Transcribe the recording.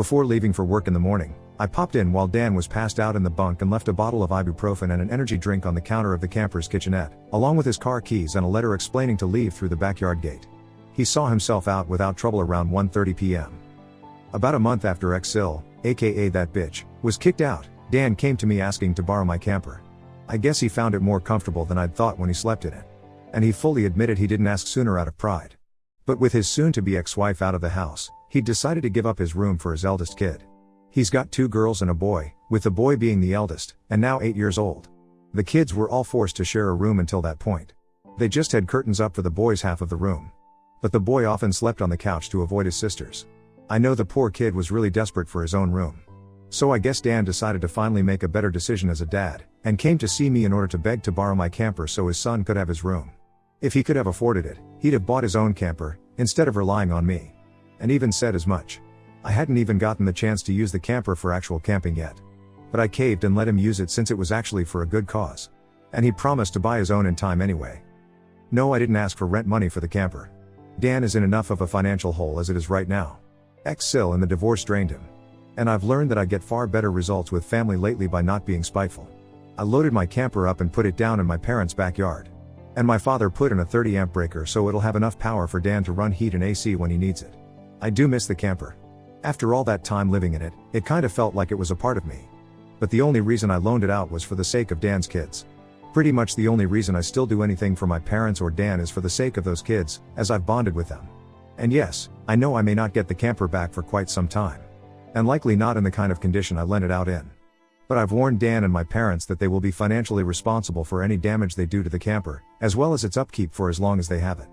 Before leaving for work in the morning, I popped in while Dan was passed out in the bunk and left a bottle of ibuprofen and an energy drink on the counter of the camper's kitchenette, along with his car keys and a letter explaining to leave through the backyard gate. He saw himself out without trouble around 1:30 p.m. About a month after Xil, aka that bitch, was kicked out, Dan came to me asking to borrow my camper. I guess he found it more comfortable than I'd thought when he slept in it. And he fully admitted he didn't ask sooner out of pride. But with his soon-to-be ex-wife out of the house, he'd decided to give up his room for his eldest kid. He's got 2 girls and a boy, with the boy being the eldest, and now 8 years old. The kids were all forced to share a room until that point. They just had curtains up for the boy's half of the room. But the boy often slept on the couch to avoid his sisters. I know the poor kid was really desperate for his own room. So I guess Dan decided to finally make a better decision as a dad, and came to see me in order to beg to borrow my camper so his son could have his room. If he could have afforded it, he'd have bought his own camper, instead of relying on me. And even said as much. I hadn't even gotten the chance to use the camper for actual camping yet. But I caved and let him use it since it was actually for a good cause. And he promised to buy his own in time anyway. No, I didn't ask for rent money for the camper. Dan is in enough of a financial hole as it is right now. Xil and the divorce drained him. And I've learned that I get far better results with family lately by not being spiteful. I loaded my camper up and put it down in my parents' backyard. And my father put in a 30 amp breaker so it'll have enough power for Dan to run heat and AC when he needs it. I do miss the camper. After all that time living in it, it kind of felt like it was a part of me. But the only reason I loaned it out was for the sake of Dan's kids. Pretty much the only reason I still do anything for my parents or Dan is for the sake of those kids, as I've bonded with them. And yes, I know I may not get the camper back for quite some time. And likely not in the kind of condition I lent it out in. But I've warned Dan and my parents that they will be financially responsible for any damage they do to the camper, as well as its upkeep for as long as they have it.